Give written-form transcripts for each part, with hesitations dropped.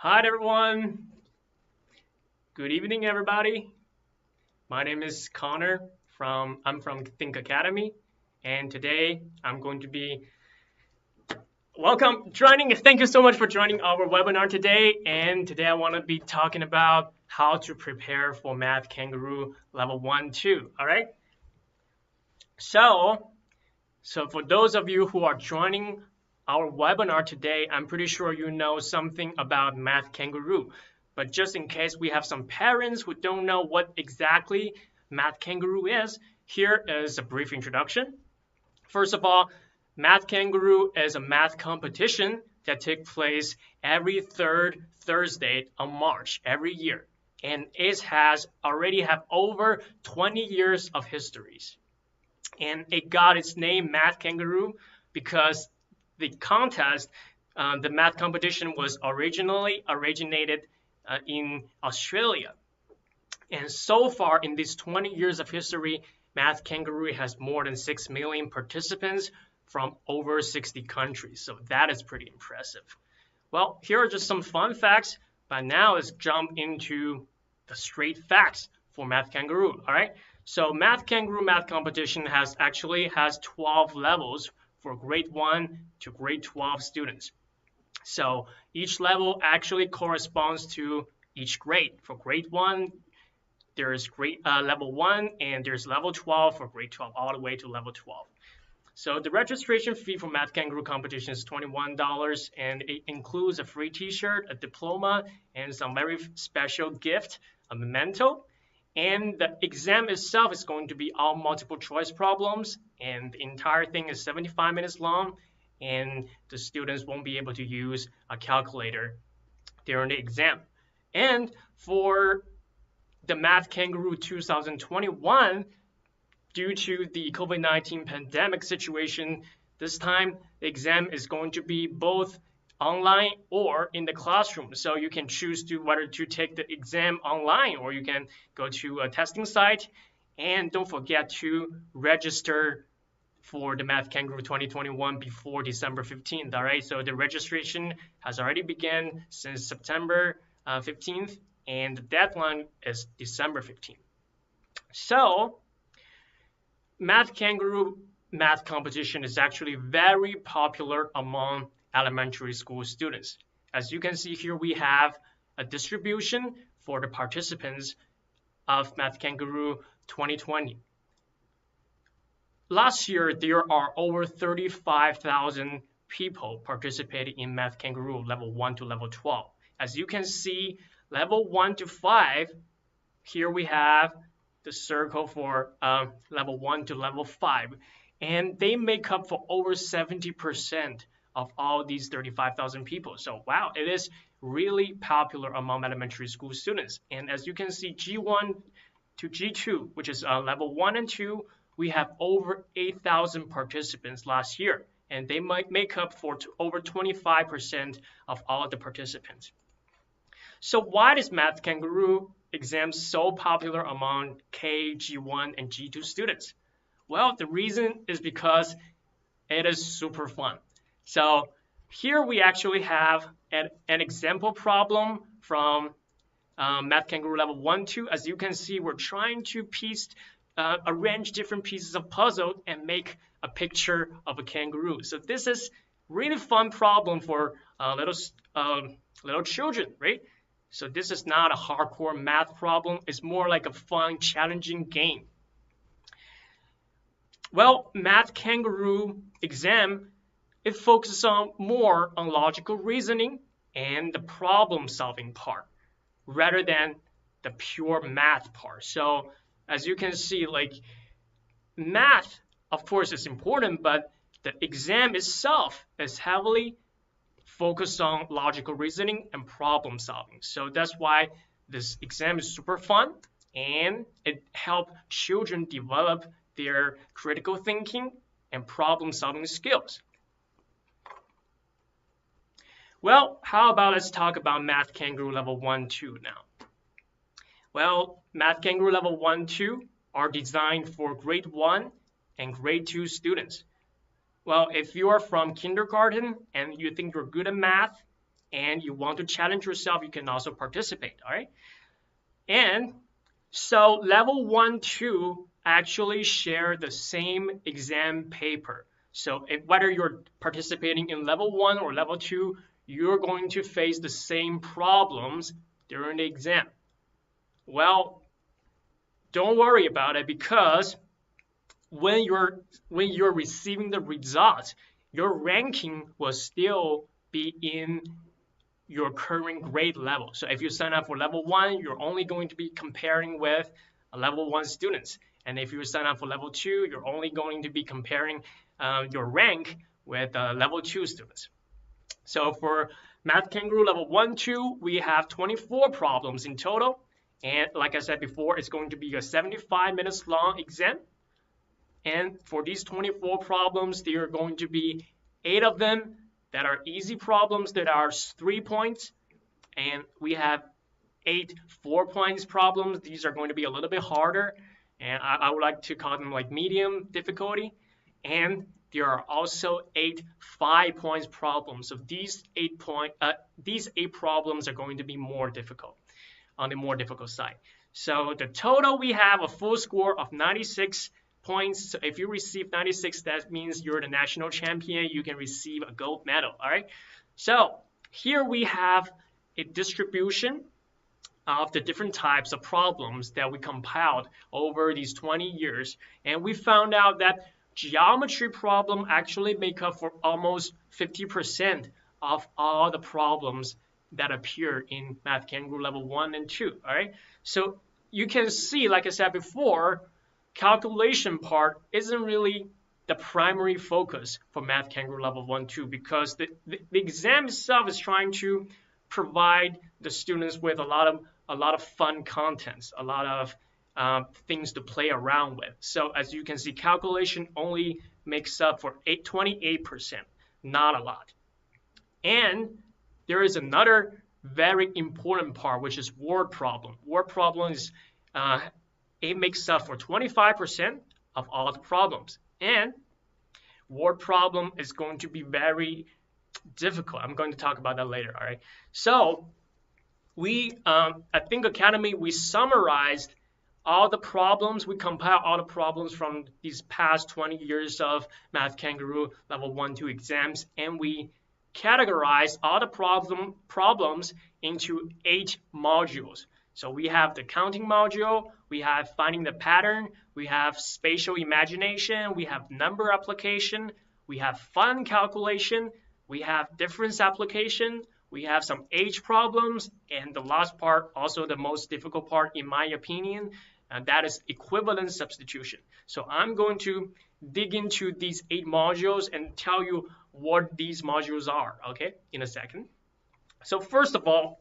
Hi everyone. Good evening everybody. My name is Connor I'm from Think Academy, and today I'm going to be Thank you so much for joining our webinar today. And today I want to be talking about how to prepare for Math Kangaroo Level 1 2. All right. So for those of you who are joining our webinar today, I'm pretty sure you know something about Math Kangaroo. But just in case we have some parents who don't know what exactly Math Kangaroo is, here is a brief introduction. First of all, Math Kangaroo is a math competition that takes place every third Thursday of March every year. And it has already have over 20 years of histories. And it got its name Math Kangaroo because the contest, the math competition was originally originated in Australia. And so far in these 20 years of history, Math Kangaroo has more than 6 million participants from over 60 countries. So that is pretty impressive. Well, here are just some fun facts, but now let's jump into the straight facts for Math Kangaroo. All right. So Math Kangaroo math competition has 12 levels for grade 1 to grade 12 students. So each level actually corresponds to each grade. For grade 1, there's level 1, and there's level 12 for grade 12 all the way to level 12. So the registration fee for Math Kangaroo competition is $21, and it includes a free t-shirt, a diploma, and some very special gift, a memento. And the exam itself is going to be all multiple choice problems, and the entire thing is 75 minutes long, and the students won't be able to use a calculator during the exam. And for the Math Kangaroo 2021, due to the COVID-19 pandemic situation, this time the exam is going to be both online or in the classroom. So you can choose whether to take the exam online, or you can go to a testing site. And don't forget to register for the Math Kangaroo 2021 before December 15th. All right, so the registration has already begun since September 15th, and the deadline is December 15th. So Math Kangaroo math competition is actually very popular among elementary school students. As you can see here, we have a distribution for the participants of Math Kangaroo 2020. Last year, there are over 35,000 people participating in Math Kangaroo level 1 to level 12. As you can see, level 1 to 5, here we have the circle for level 1 to level 5. And they make up for over 70% of all these 35,000 people. So wow, it is really popular among elementary school students. And as you can see, G1 to G2, which is level 1 and 2, we have over 8,000 participants last year. And they might make up for over 25% of all the participants. So why is Math Kangaroo exam so popular among K, G1, and G2 students? Well, the reason is because it is super fun. So here we actually have an example problem from Math Kangaroo level 1, 2. As you can see, we're trying to arrange different pieces of puzzle and make a picture of a kangaroo. So this is really fun problem for little children, right? So this is not a hardcore math problem. It's more like a fun, challenging game. Well, Math Kangaroo exam, it focuses more on logical reasoning and the problem-solving part rather than the pure math part. So as you can see, like math, of course, is important, but the exam itself is heavily focused on logical reasoning and problem solving. So that's why this exam is super fun, and it helps children develop their critical thinking and problem solving skills. Well, how about let's talk about Math Kangaroo level 1, 2 now. Well, Math Kangaroo level 1, 2 are designed for grade 1 and grade 2 students. Well, if you are from kindergarten and you think you're good at math and you want to challenge yourself, you can also participate. All right. And so level 1, 2 actually share the same exam paper. So whether you're participating in level 1 or level 2, you're going to face the same problems during the exam. Well, don't worry about it, because when you're receiving the results, your ranking will still be in your current grade level. So if you sign up for level 1, you're only going to be comparing with level 1 students. And if you sign up for level 2, you're only going to be comparing your rank with level 2 students. So for Math Kangaroo level 1, 2, we have 24 problems in total. And like I said before, it's going to be a 75 minutes long exam. And for these 24 problems, there are going to be 8 of them that are easy problems that are 3 points. And we have 8 4 points problems. These are going to be a little bit harder. And I would like to call them like medium difficulty. And there are also 8 5 points problems. So these 8 problems are going to be more difficult, on the more difficult side. So the total, we have a full score of 96 points. So if you receive 96, that means you're the national champion. You can receive a gold medal. All right. So here we have a distribution of the different types of problems that we compiled over these 20 years. And we found out that geometry problem actually make up for almost 50% of all the problems that appear in Math Kangaroo level 1 and 2. All right. So you can see, like I said before, calculation part isn't really the primary focus for Math Kangaroo level 1, 2, because the exam itself is trying to provide the students with a lot of fun contents, a lot of things to play around with. So as you can see, calculation only makes up for 28%, not a lot. And there is another very important part, which is word problem. Word problem is it makes up for 25% of all the problems. And word problem is going to be very difficult. I'm going to talk about that later. All right. So we at Think Academy, we summarized all the problems. We compiled all the problems from these past 20 years of Math Kangaroo level 1, 2 exams, and we categorized all the problems into 8 modules. So we have the counting module, we have finding the pattern, we have spatial imagination, we have number application, we have fun calculation, we have difference application, we have some age problems, and the last part, also the most difficult part in my opinion, and that is equivalence substitution. So I'm going to dig into these 8 modules and tell you what these modules are, okay, in a second. So first of all,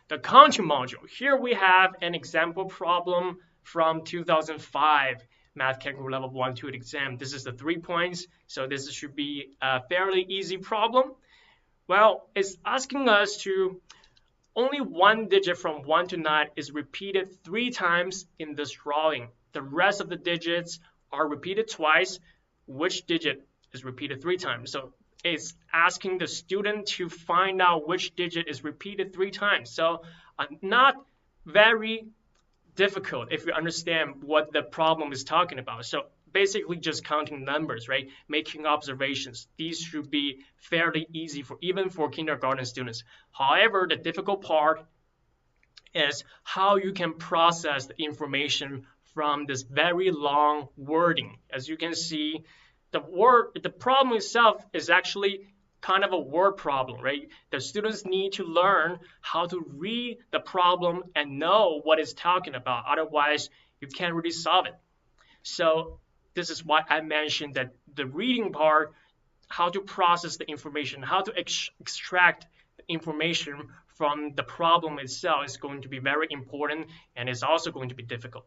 the counting module. Here we have an example problem from 2005 Math Kangaroo level 1, 2 exam. This is the 3 points, so this should be a fairly easy problem. Well, it's asking us to only one digit from 1 to 9 is repeated 3 times in this drawing. The rest of the digits are repeated twice. Which digit is repeated 3 times? So it's asking the student to find out which digit is repeated 3 times. So not very difficult if you understand what the problem is talking about. So basically just counting numbers, right? Making observations. These should be fairly easy for even for kindergarten students. However, the difficult part is how you can process the information from this very long wording. As you can see, the problem itself is actually kind of a word problem, right? The students need to learn how to read the problem and know what it's talking about. Otherwise, you can't really solve it. So this is why I mentioned that the reading part, how to process the information, how to extract the information from the problem itself is going to be very important, and it's also going to be difficult.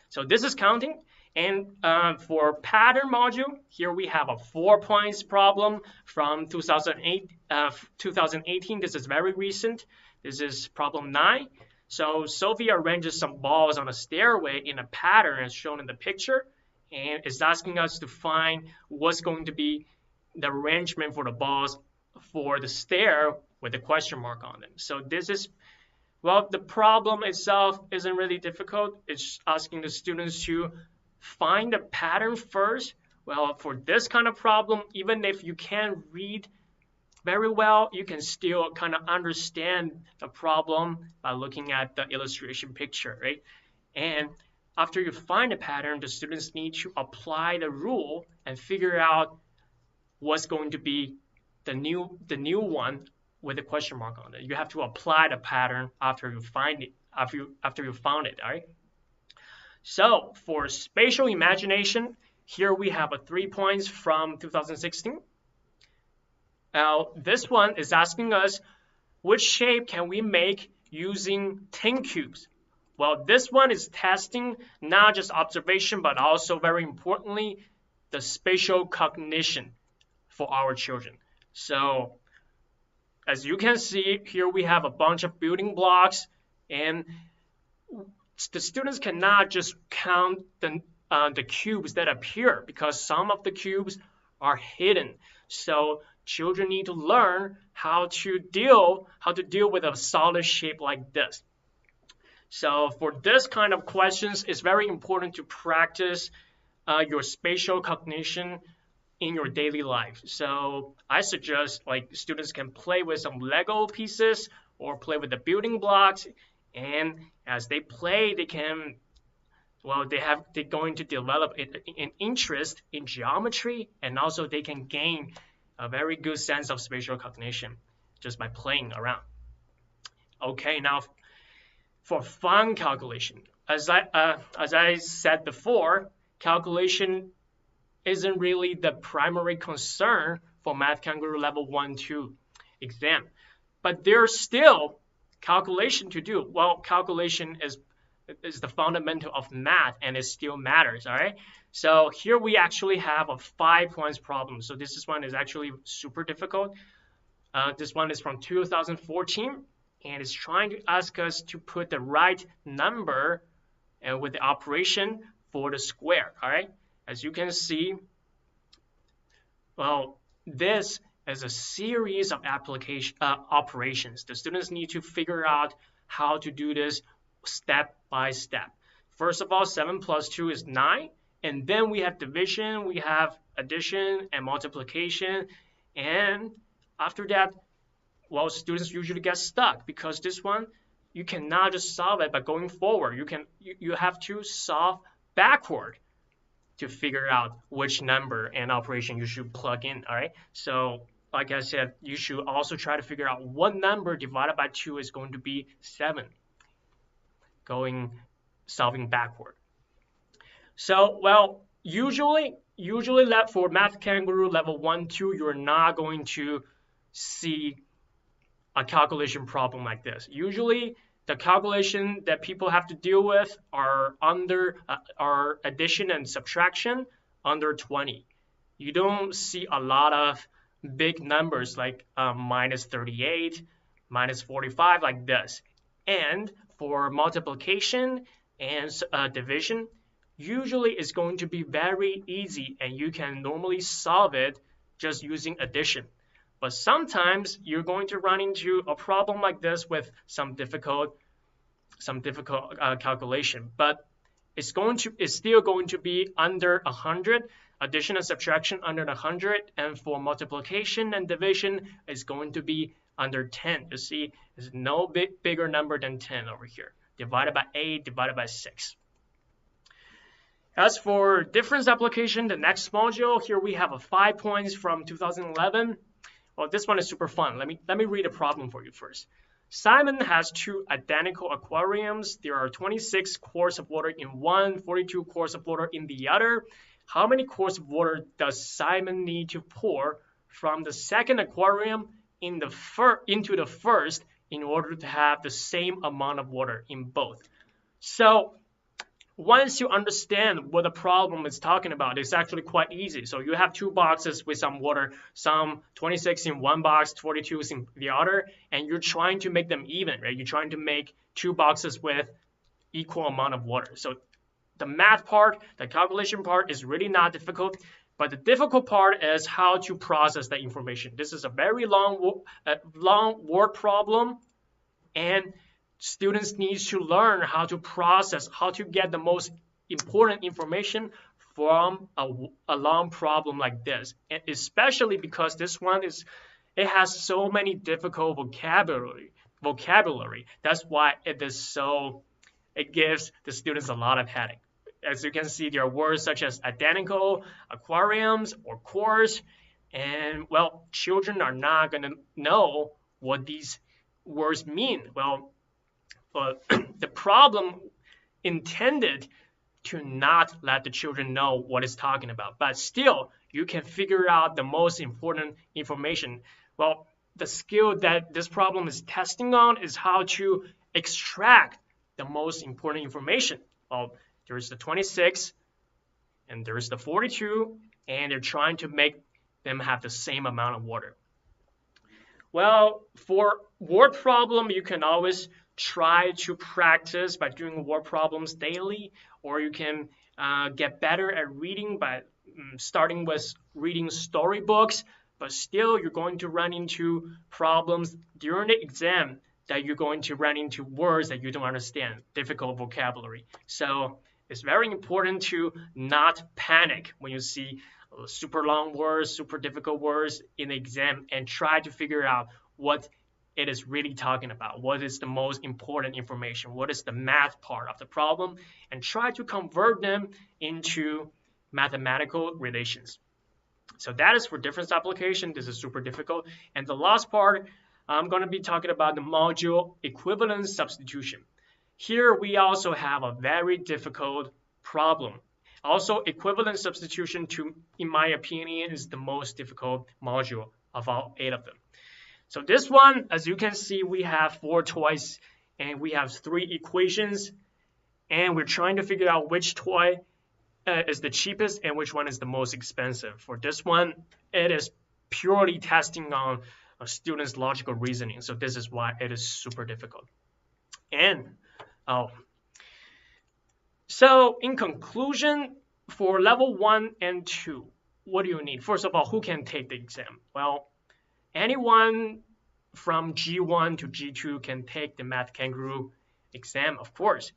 So this is counting. And for pattern module, here we have a 4 points problem from 2018. This is very recent. This is problem 9. So Sophie arranges some balls on a stairway in a pattern as shown in the picture, and it's asking us to find what's going to be the arrangement for the balls for the stair with a question mark on them. So this is, well, the problem itself isn't really difficult. It's asking the students to find a pattern first. Well, for this kind of problem, even if you can't read very well, you can still kind of understand the problem by looking at the illustration picture, right? And after you find a pattern, the students need to apply the rule and figure out what's going to be the new one with a question mark on it. You have to apply the pattern after you find it, after you found it, all right? So for spatial imagination, here we have a 3 points from 2016. Now this one is asking us, which shape can we make using 10 cubes? Well, this one is testing not just observation, but also very importantly, the spatial cognition for our children. So as you can see, here we have a bunch of building blocks, and the students cannot just count the cubes that appear because some of the cubes are hidden. So children need to learn how to deal with a solid shape like this. So for this kind of questions, it's very important to practice your spatial cognition in your daily life. So I suggest like students can play with some Lego pieces or play with the building blocks, and as they play, they can, well, they're going to develop an interest in geometry, and also they can gain a very good sense of spatial cognition just by playing around. Okay, now for fun calculation, as I said before, calculation isn't really the primary concern for Math Kangaroo Level 1-2 exam, but there's still calculation to do. Well, calculation is the fundamental of math, and it still matters, all right? So here we actually have a 5 points problem. So this one is actually super difficult. This one is from 2014, and it's trying to ask us to put the right number with the operation for the square, all right? As you can see, well, this is a series of operations. The students need to figure out how to do this step by step. First of all, 7 plus 2 is 9. And then we have division, we have addition and multiplication. And after that, well, students usually get stuck because this one, you cannot just solve it by going forward. You have to solve backward to figure out which number and operation you should plug in, all right? So like I said, you should also try to figure out what number divided by 2 is going to be 7, solving backward. So, well, usually for Math Kangaroo Level 1-2, you're not going to see a calculation problem like this. Usually, the calculation that people have to deal with are addition and subtraction under 20. You don't see a lot of big numbers like minus 38, minus 45 like this. And for multiplication and division, usually it's going to be very easy, and you can normally solve it just using addition. But sometimes you're going to run into a problem like this with some difficult calculation, but it's still going to be under 100. Addition and subtraction under 100, and for multiplication and division is going to be under 10. You see, there's no bigger number than 10 over here. Divided by 8, divided by 6. As for difference application, the next module, here we have a 5 points from 2011. Well, this one is super fun. Let me read a problem for you first. Simon has 2 identical aquariums. There are 26 quarts of water in one, 42 quarts of water in the other. How many quarts of water does Simon need to pour from the second aquarium into the first in order to have the same amount of water in both? So once you understand what the problem is talking about, it's actually quite easy. So you have 2 boxes with some water, some 26 in one box, 42 in the other, and you're trying to make them even, right? You're trying to make 2 boxes with equal amount of water. So the math part, the calculation part is really not difficult, But the difficult part is how to process the information. This is a very long word problem, and students need to learn how to process, how to get the most important information from a long problem like this, and especially because this one it has so many difficult vocabulary. That's why it gives the students a lot of headache. As you can see, there are words such as identical, aquariums, or course, and well, children are not going to know what these words mean. Well, the problem intended to not let the children know what it's talking about, but still you can figure out the most important information. Well, the skill that this problem is testing on is how to extract the most important information. Well, there's the 26 and there's the 42, and they're trying to make them have the same amount of water. Well, for word problem, you can always try to practice by doing word problems daily, or you can get better at reading by starting with reading storybooks, but still you're going to run into problems during the exam that you're going to run into words that you don't understand, difficult vocabulary. So it's very important to not panic when you see super long words, super difficult words in the exam, and try to figure out what it is really talking about. What is the most important information? What is the math part of the problem? And try to convert them into mathematical relations. So that is for difference application. This is super difficult. And the last part, I'm going to be talking about the module equivalence substitution. Here we also have a very difficult problem. Also, equivalence substitution, in my opinion, is the most difficult module of all 8 of them. So this one, as you can see, we have 4 toys and we have 3 equations, and we're trying to figure out which toy is the cheapest and which one is the most expensive. For this one, it is purely testing on a student's logical reasoning. So this is why it is super difficult. And so in conclusion, for level 1 and 2, what do you need? First of all, who can take the exam? Well, anyone from G1 to G2 can take the Math Kangaroo exam, of course.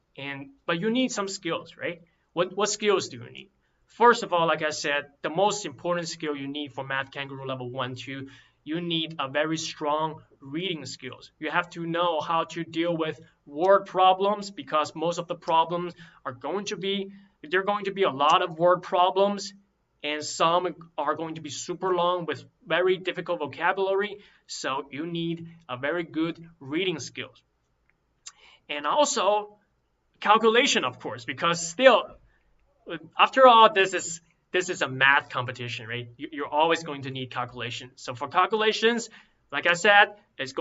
But you need some skills, right? What skills do you need? First of all, like I said, the most important skill you need for Math Kangaroo level 1, 2, you need a very strong reading skills. You have to know how to deal with word problems, because most of the problems are going to be a lot of word problems, and some are going to be super long with very difficult vocabulary. So you need a very good reading skills. And also calculation, of course, because still, after all, this is a math competition, right? You're always going to need calculation. So for calculations, like I said, it's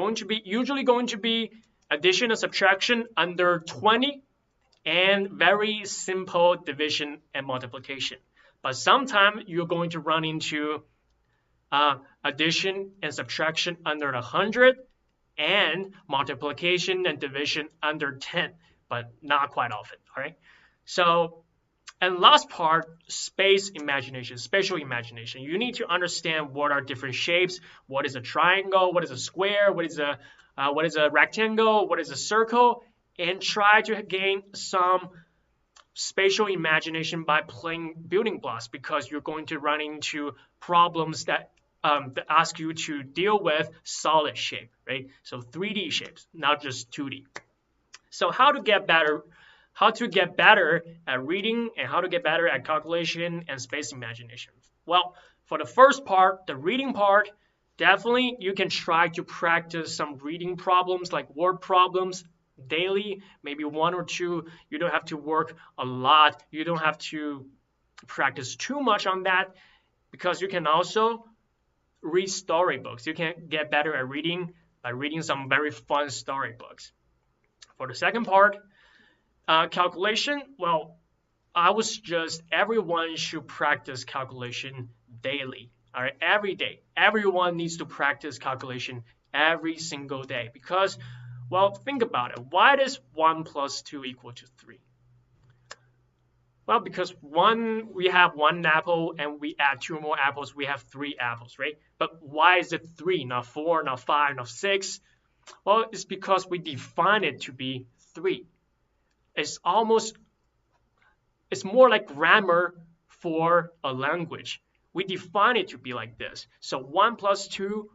usually going to be addition and subtraction under 20 and very simple division and multiplication. But sometimes you're going to run into addition and subtraction under 100 and multiplication and division under 10, but not quite often, all right? So, and last part, spatial imagination. You need to understand what are different shapes, what is a triangle, what is a square, what is a rectangle, what is a circle, and try to gain some spatial imagination by playing building blocks, because you're going to run into problems that ask you to deal with solid shape, right? So 3D shapes, not just 2D. So how to get better at reading and how to get better at calculation and space imagination? Well, for the first part, the reading part, definitely you can try to practice some reading problems like word problems daily, maybe 1 or 2. You don't have to work a lot. You don't have to practice too much on that, because you can also read storybooks. You can get better at reading by reading some very fun storybooks. For the second part, calculation, well, I would suggest everyone should practice calculation daily. All right, every day. Everyone needs to practice calculation every single day, because, well, think about it. Why does 1 plus 2 equal to 3? Well, because we have one apple and we add two more apples, we have three apples, right? But why is it three, not four, not five, not six? Well, it's because we define it to be three. It's almost, it's more like grammar for a language. We define it to be like this. So 1 plus 2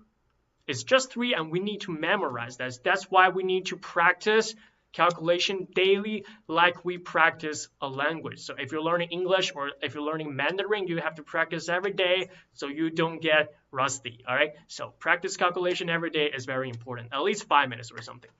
is just 3, and we need to memorize that. That's why we need to practice calculation daily like we practice a language. So if you're learning English or if you're learning Mandarin, you have to practice every day so you don't get rusty, all right? So practice calculation every day is very important, at least 5 minutes or something.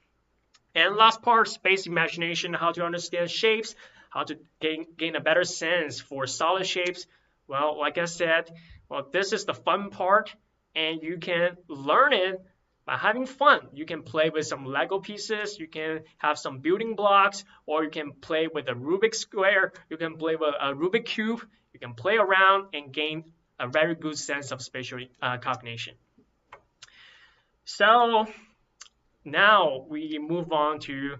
And last part, space imagination, how to understand shapes, how to gain a better sense for solid shapes. Well, like I said, well, this is the fun part, and you can learn it by having fun. You can play with some Lego pieces, you can have some building blocks, or you can play with a Rubik's square, you can play with a Rubik cube, you can play around and gain a very good sense of spatial cognition. So now we move on to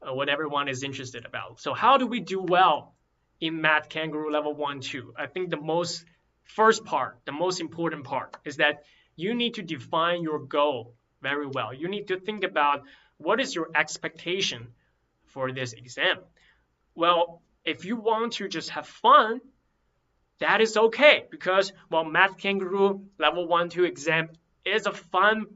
what everyone is interested about. So how do we do well in Math Kangaroo Level 1, 2? I think the most important part is that you need to define your goal very well. You need to think about what is your expectation for this exam. Well, if you want to just have fun, that is okay, because well, Math Kangaroo Level 1, 2 exam is a fun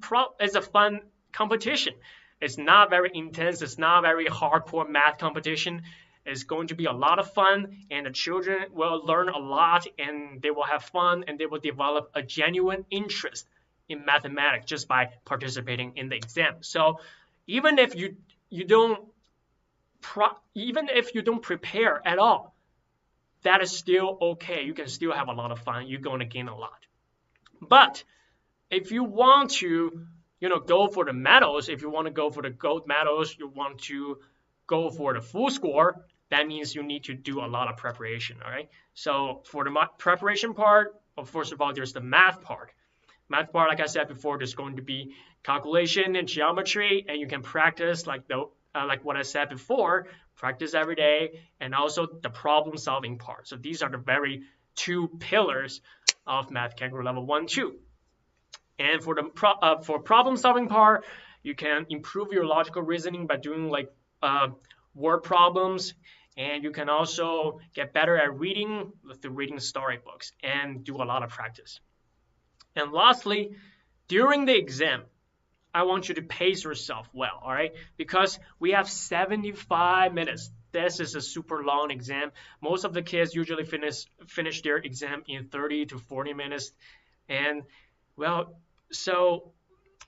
competition. It's not very intense. It's not a very hardcore math competition. It's going to be a lot of fun, and the children will learn a lot, and they will have fun, and they will develop a genuine interest in mathematics just by participating in the exam. So even if you don't prepare at all, that is still okay. You can still have a lot of fun. You're going to gain a lot. But if you want to go for the medals, if you want to go for the gold medals, you want to go for the full score, that means you need to do a lot of preparation, all right? So for the preparation part, well, first of all, there's the math part. Math part, like I said before, there's going to be calculation and geometry, and you can practice like what I said before, practice every day, and also the problem-solving part. So these are the very two pillars of Math Kangaroo Level 1, 2. And for the problem-solving part, you can improve your logical reasoning by doing like word problems, and you can also get better at reading through reading storybooks and do a lot of practice. And lastly, during the exam, I want you to pace yourself well, all right? Because we have 75 minutes. This is a super long exam. Most of the kids usually finish their exam in 30 to 40 minutes. And well, so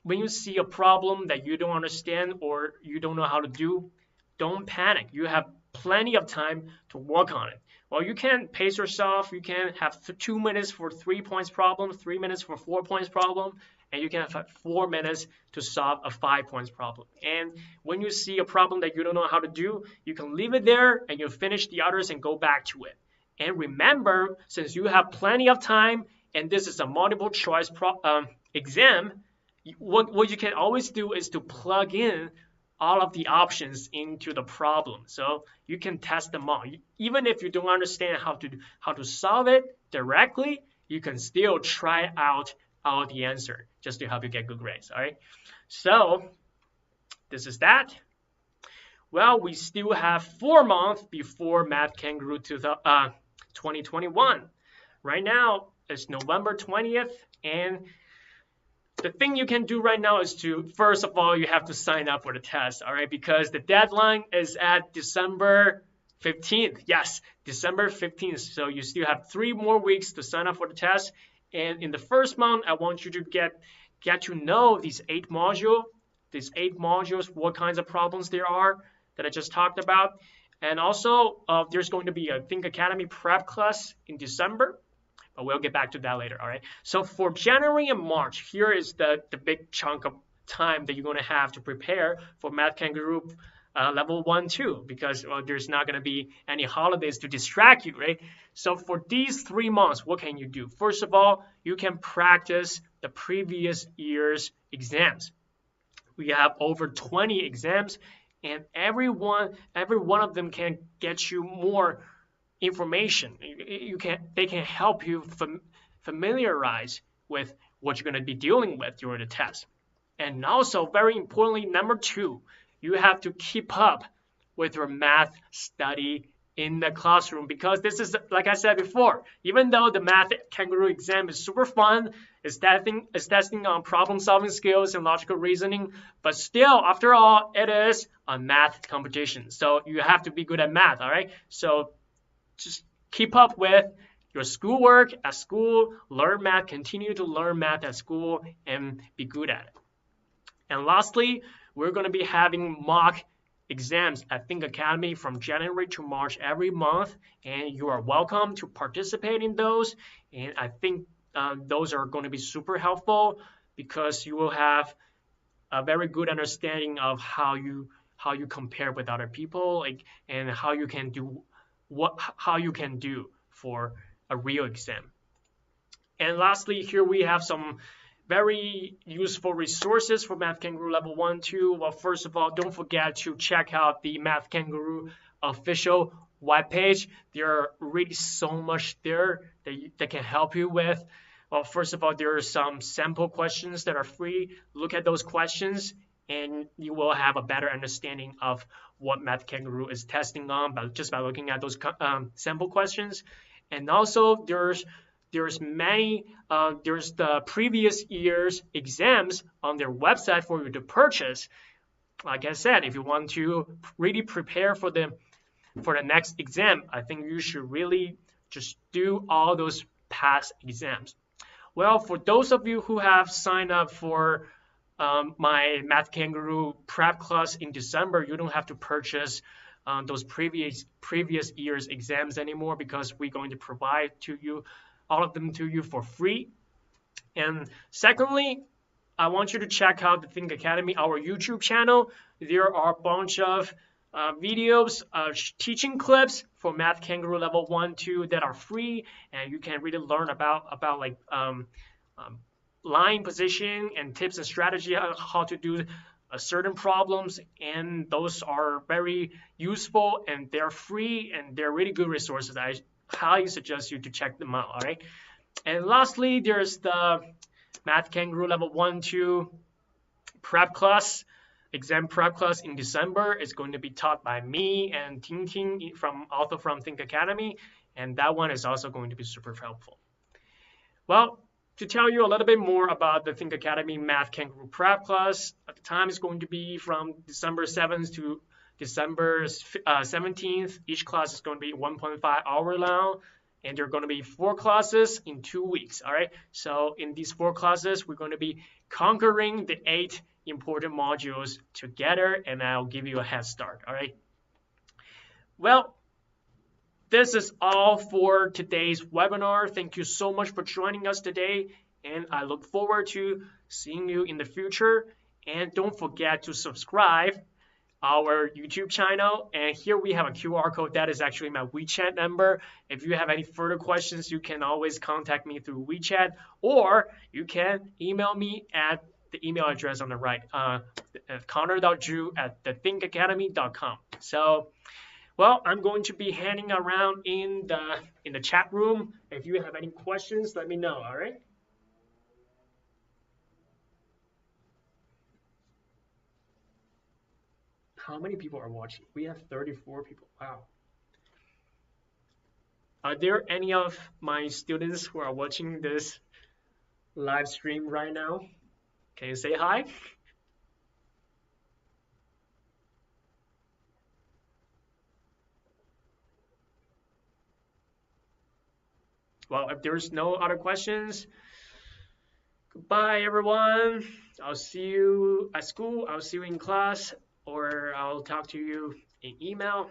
when you see a problem that you don't understand or you don't know how to do, don't panic. You have plenty of time to work on it. Well, you can pace yourself. You can have 2 minutes for 3 points problem, 3 minutes for 4 points problem, and you can have 4 minutes to solve a 5 points problem. And when you see a problem that you don't know how to do, you can leave it there and you finish the others and go back to it. And remember, since you have plenty of time and this is a multiple choice exam, what you can always do is to plug in all of the options into the problem, so you can test them all. Even if you don't understand how to solve it directly, you can still try out the answer just to help you get good grades. All right, so this is that. Well, we still have 4 months before Math Kangaroo 2021. Right now it's November 20th, and the thing you can do right now is to, first of all, you have to sign up for the test, all right? Because the deadline is at December 15th. Yes, December 15th. So you still have 3 more weeks to sign up for the test. And in the first month, I want you to get to know these 8 modules, what kinds of problems there are that I just talked about. And also, there's going to be a Think Academy prep class in December. But we'll get back to that later, all right? So for January and March, here is the big chunk of time that you're going to have to prepare for Math Kangaroo Level 1, 2, because there's not going to be any holidays to distract you, right? So for these 3 months, what can you do? First of all, you can practice the previous year's exams. We have over 20 exams, and every one of them can get you more information. They can help you familiarize with what you're going to be dealing with during the test. And also, very importantly, number two, you have to keep up with your math study in the classroom, because this is, like I said before, even though the Math Kangaroo exam is super fun, it's testing on problem solving skills and logical reasoning, but still, after all, it is a math competition. So you have to be good at math, all right? So just keep up with your schoolwork at school, learn math, continue to learn math at school, and be good at it. And lastly, we're going to be having mock exams at Think Academy from January to March every month, and you are welcome to participate in those. And I think those are going to be super helpful, because you will have a very good understanding of how you compare with other people, like, and how you can do for a real exam. And lastly, here we have some very useful resources for Math Kangaroo Level 1, 2. Well, first of all, don't forget to check out the Math Kangaroo official webpage. There are really so much there that can help you with. Well, first of all, there are some sample questions that are free. Look at those questions, and you will have a better understanding of what Math Kangaroo is testing on just by looking at those sample questions. And also, there's the previous year's exams on their website for you to purchase. Like I said, if you want to really prepare for the next exam, I think you should really just do all those past exams. Well, for those of you who have signed up for my Math Kangaroo prep class in December, you don't have to purchase those previous year's exams anymore, because we're going to provide to you all of them to you for free. And secondly, I want you to check out the Think Academy, our YouTube channel. There are a bunch of videos, teaching clips for Math Kangaroo Level 1, 2 that are free, and you can really learn about like line position and tips and strategy on how to do certain problems. And those are very useful, and they're free, and they're really good resources. I highly suggest you to check them out, all right? And lastly, there's the Math Kangaroo Level 1, 2 prep class, exam prep class in December. It's going to be taught by me and Ting Ting also from Think Academy, and that one is also going to be super helpful. Well, to tell you a little bit more about the Think Academy Math Kangaroo prep class, the time is going to be from December 7th to December 17th. Each class is going to be 1.5 hour long, and there are going to be 4 classes in 2 weeks, all right? So in these 4 classes, we're going to be conquering the 8 important modules together, and I'll give you a head start, all right? Well, this is all for today's webinar. Thank you so much for joining us today, and I look forward to seeing you in the future. And don't forget to subscribe our YouTube channel. And here we have a QR code that is actually my WeChat number. If you have any further questions, you can always contact me through WeChat, or you can email me at the email address on the right, connor.zhu@thethinkacademy.com. So, well, I'm going to be hanging around in the chat room. If you have any questions, let me know, all right? How many people are watching? We have 34 people. Wow. Are there any of my students who are watching this live stream right now? Can you say hi? Well, if there's no other questions, goodbye, everyone. I'll see you at school. I'll see you in class, or I'll talk to you in email.